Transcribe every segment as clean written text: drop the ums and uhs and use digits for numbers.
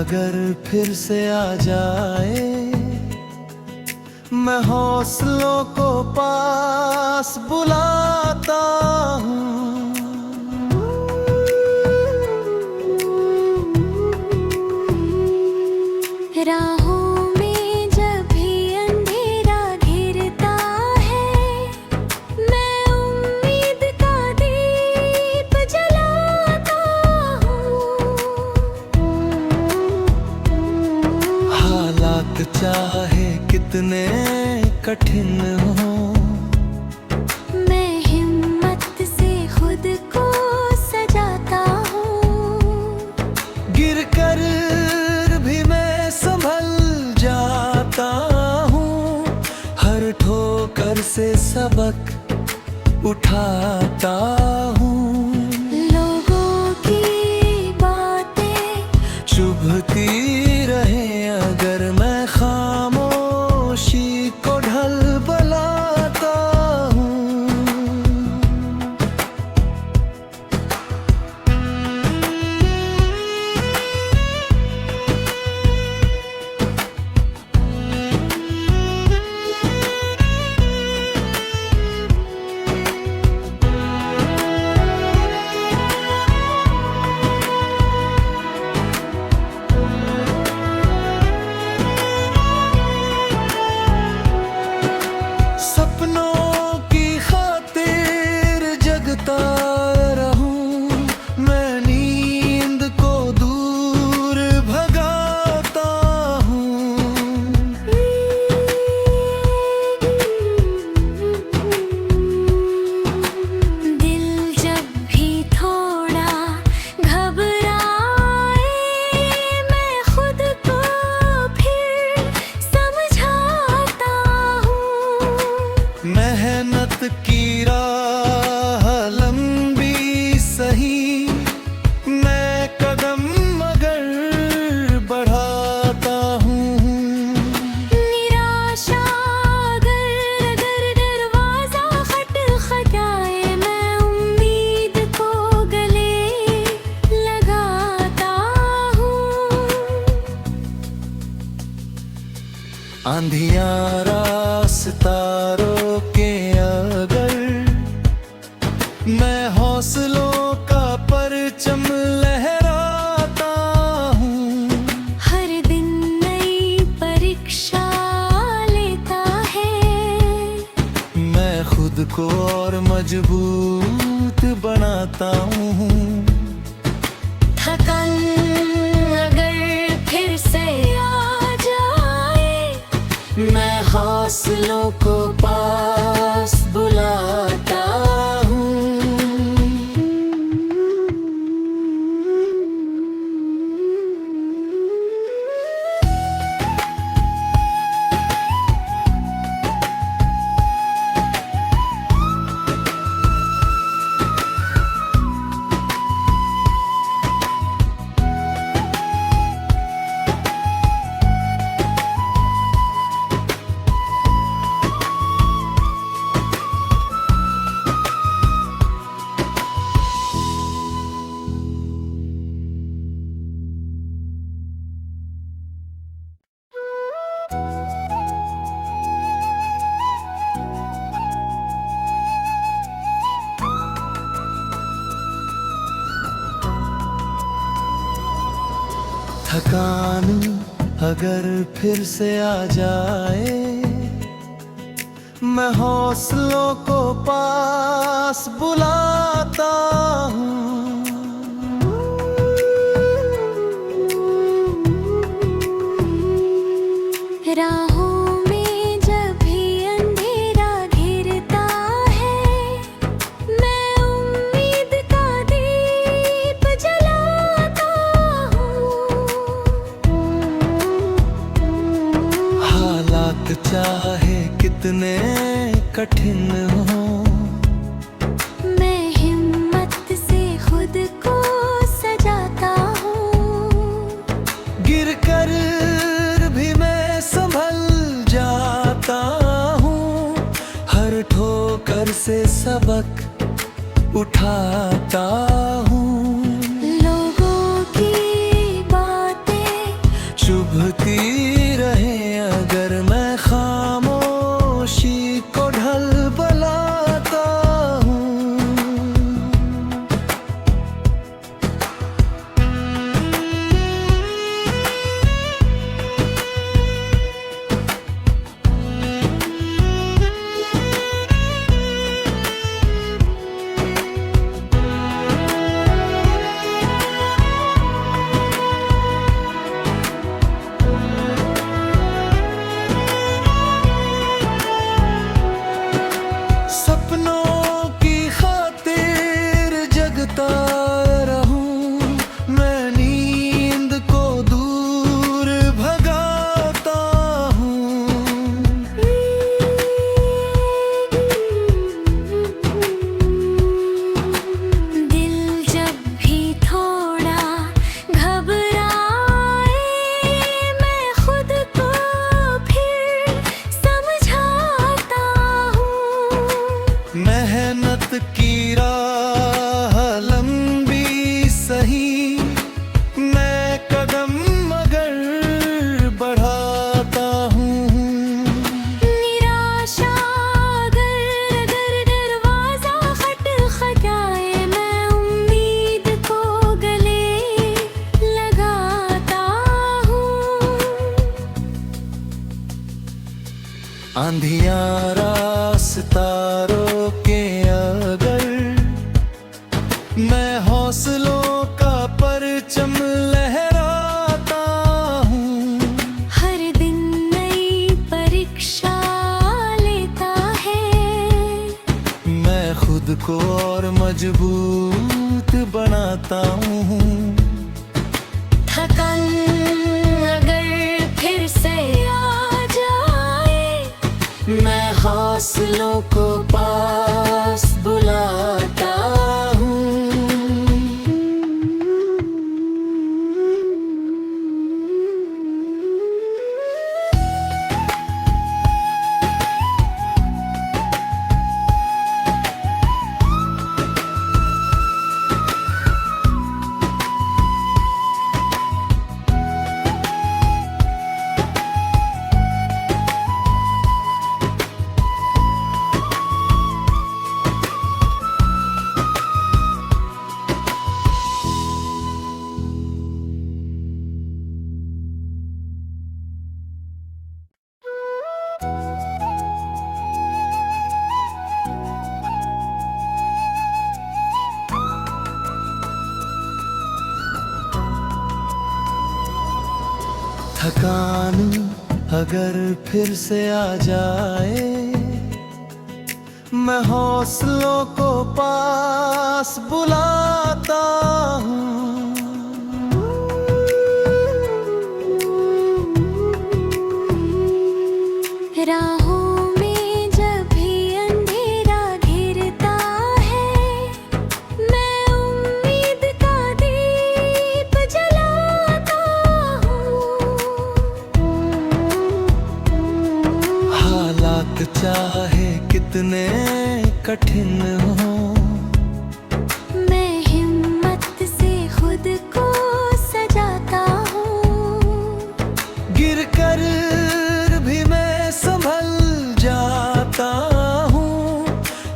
अगर फिर से आ जाए, मैं हौसलों को पास बुलाता हूँ। राहों में जब भी अंधेरा घिरता है, मैं उम्मीद का दीप जलाता हूँ। हालात चाहे कितने कठिन हो, मैं हिम्मत से खुद को सजाता हूँ। गिर कर भी मैं संभल जाता हूँ, हर ठोकर से सबक उठाता हूँ। लोगों की बातें चुभती रहे अगर मैं खामोशी को ढल बलाता हूँ। सपनों की खातिर जगता रहूं, मैं नींद को दूर भगाता हूँ। दिल जब भी थोड़ा घबराए, मैं खुद को फिर समझाता हूँ। मेहनत की राह लंबी सही, मैं कदम मगर बढ़ाता हूँ। निराशा अगर दरवाजा खटखटाए, मैं उम्मीद को गले लगाता हूँ। आंधियाँ रास्ता रोके अगर, मैं हौसलों का परचम लहराता हूँ। हर दिन नई परीक्षा लेता है, मैं खुद को और मजबूत बनाता हूँ। थकान अगर फिर से आ जाए, मैं हौसलों को पास बुलाता हूँ। थकान अगर फिर से आ जाए, मैं हौसलों को पास बुलाता हूँ। राहों में जब भी अंधेरा घिरता है, मैं उम्मीद का दीप जलाता हूँ। हालात चाहे कितने कठिन हो, मैं हिम्मत से खुद को सजाता हूँ। गिर कर भी मैं संभल जाता हूँ, हर ठोकर से सबक उठाता हूँ। लोगों की बातें चुभती रहे अगर मैं खामोशी को ढल बलाता हूँ। सपनों की खातिर जगता रहूं, मैं नींद को दूर भगाता हूँ। दिल जब भी थोड़ा घबराए, मैं खुद को फिर समझाता हूँ। मेहनत की राह लंबी सही, मैं कदम मगर बढ़ाता हूँ। निराशा अगर दरवाजा खटखटाए, मैं उम्मीद को गले लगाता हूँ। आंधियाँ रास्ता रोके अगर, मैं हौसलों का परचम लहराता हूँ। हर दिन नई परीक्षा लेता है, मैं खुद को और मजबूत बनाता हूँ। थकान अगर फिर से आ जाए, मैं हौसलों को पास बुलाता हूँ। थकान अगर फिर से आ जाए, मैं हौसलों को पास बुलाता हूँ। राहों में जब भी अंधेरा घिरता है, मैं उम्मीद का दीप जलाता हूँ। हालात चाहे कितने कठिन हो, मैं हिम्मत से खुद को सजाता हूँ। गिर कर भी मैं संभल जाता हूँ।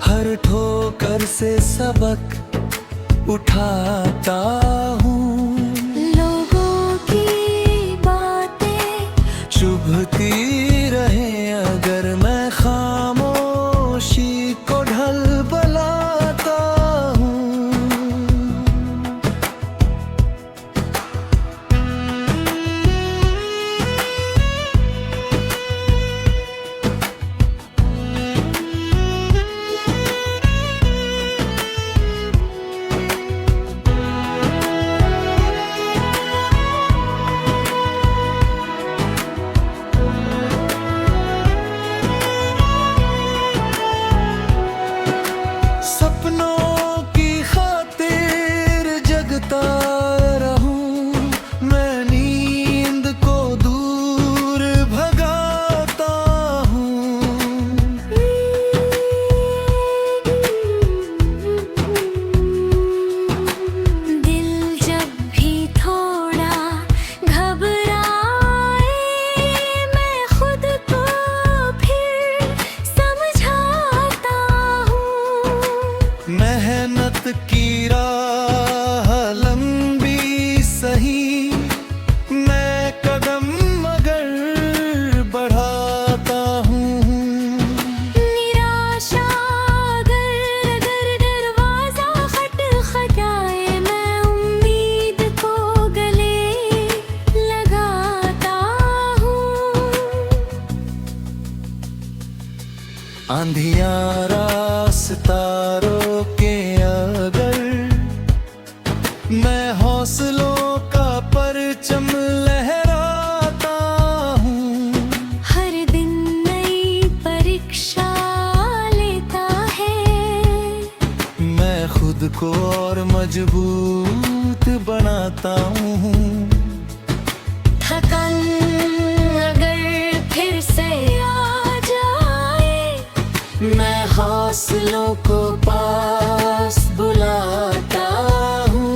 हर ठोकर से सबक उठाता हूँ। लोगों की बातें चुभती रहे अगर मैं खामोशी को ढल बलाता हूँ। आंधियां सितारों के अगर मैं हौसलों का परचम लहराता हूँ। हर दिन नई परीक्षा लेता है, मैं खुद को और मजबूत बनाता हूँ। थकान अगर फिर से आ जाए, मैं हौसलों को पास बुलाता हूँ।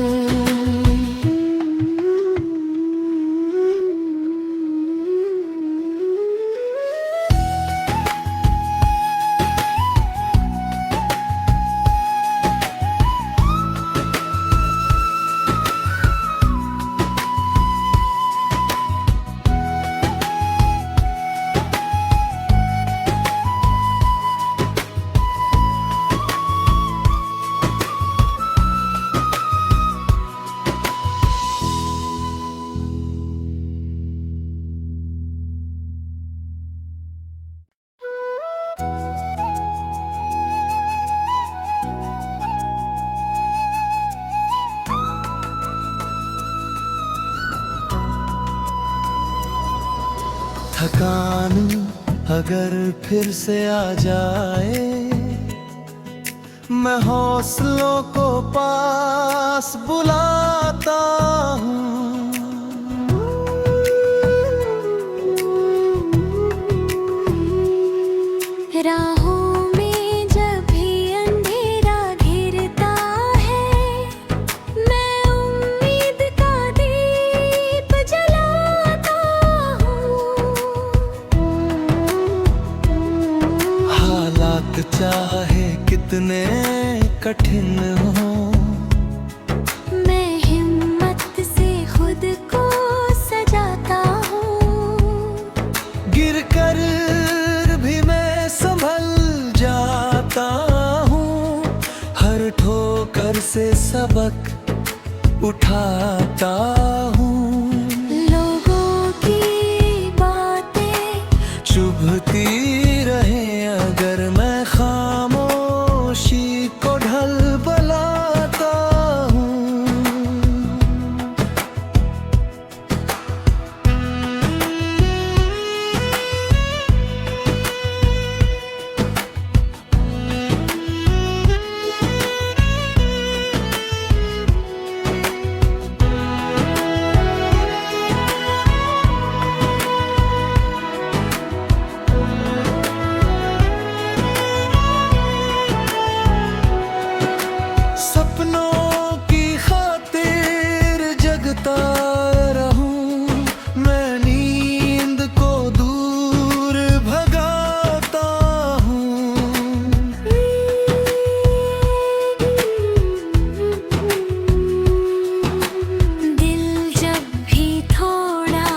थकान अगर फिर से आ जाए, मैं हौसलों को पास बुलाता हूँ। राहों में जब भी अंधेरा घिरता है, मैं उम्मीद का दीप जलाता हूँ। हालात चाहे कितने कठिन हो, मैं हिम्मत से खुद को सजाता हूँ। गिर कर भी मैं संभल जाता हूँ। हर ठोकर से सबक उठाता हूँ। लोगों की बातें चुभती रहे अगर मैं खामोशी को ढल बलाता हूँ। सपनों की खातिर जगता रहूं, मैं नींद को दूर भगाता हूँ। दिल जब भी थोड़ा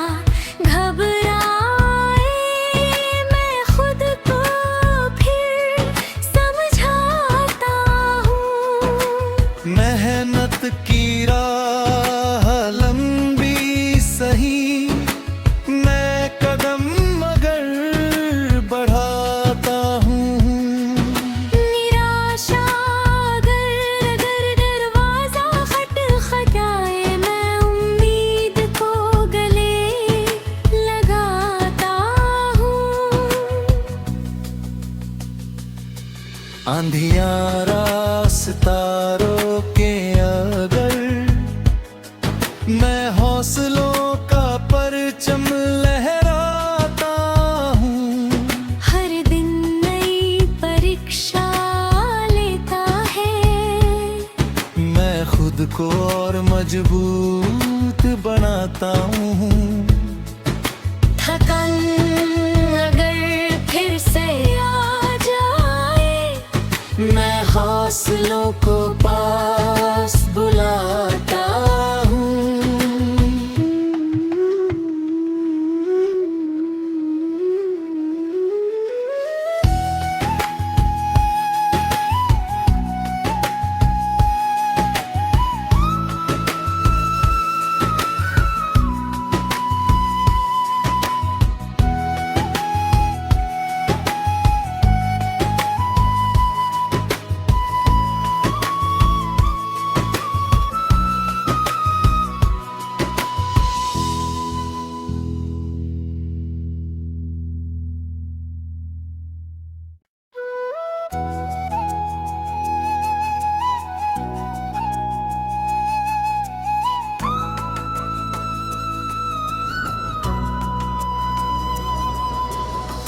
घबराए, मैं खुद को फिर समझाता हूँ। मेहनत की राह लंबी सही, मैं कदम मगर बढ़ाता हूँ। निराशा अगर दरवाजा खटखटाए, मैं उम्मीद को गले लगाता हूँ। आंधियां सितारों के अगर मैं हौसलों का परचम लहराता हूँ। हर दिन नई परीक्षा लेता है, मैं खुद को और मजबूत बनाता हूँ। थकान अगर फिर से आ जाए, मैं हौसलों को पास बुलाता हूँ।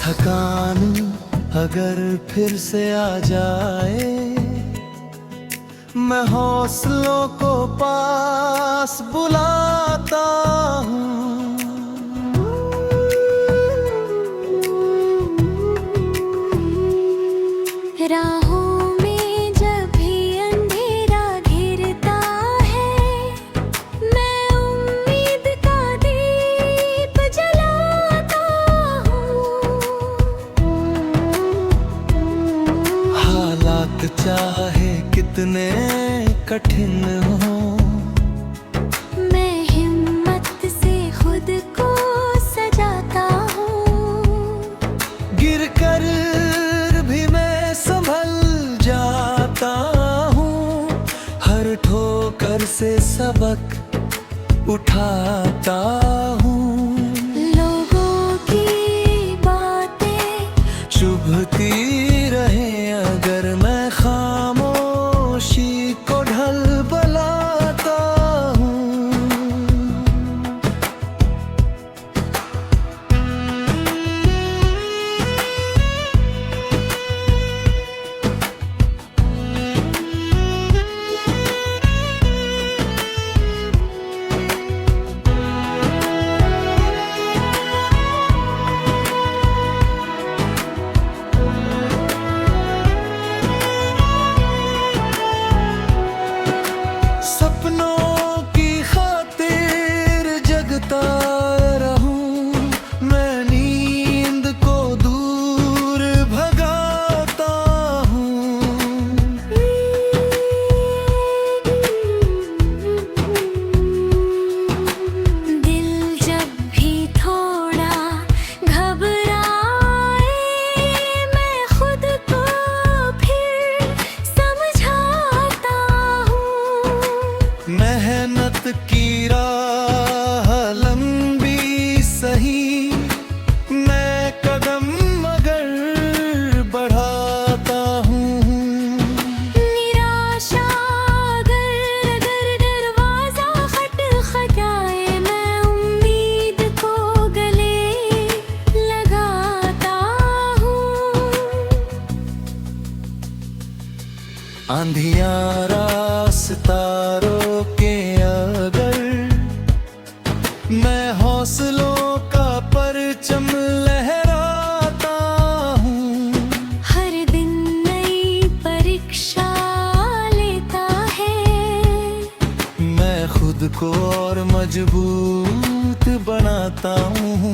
थकान अगर फिर से आ जाए, मैं हौसलों को पास बुलाता हूँ। राहों में जब भी अंधेरा घिरता है, मैं उम्मीद का दीप जलाता हूँ। हालात चाहे कितने कठिन हो, मैं हिम्मत से खुद को सजाता हूँ। गिर कर भी मैं संभल जाता हूँ, हर ठोकर से सबक उठाता हूँ। लोगों की बातें चुभती रहे अगर मैं खामोशी को ढल बलाता हूँ। सपनों की खातिर जगता रहूं, मैं नींद को दूर भगाता हूँ। दिल जब भी थोड़ा घबराए, मैं खुद को फिर समझाता हूँ। मेहनत की राह लंबी सही, मैं कदम मगर बढ़ाता हूँ। निराशा अगर दरवाजा खटखटाए, मैं उम्मीद को गले लगाता हूँ। अंधियारा सितारों के अगर मैं हौसलों का परचम लहराता हूँ। हर दिन नई परीक्षा लेता है, मैं खुद को और मजबूत बनाता हूँ।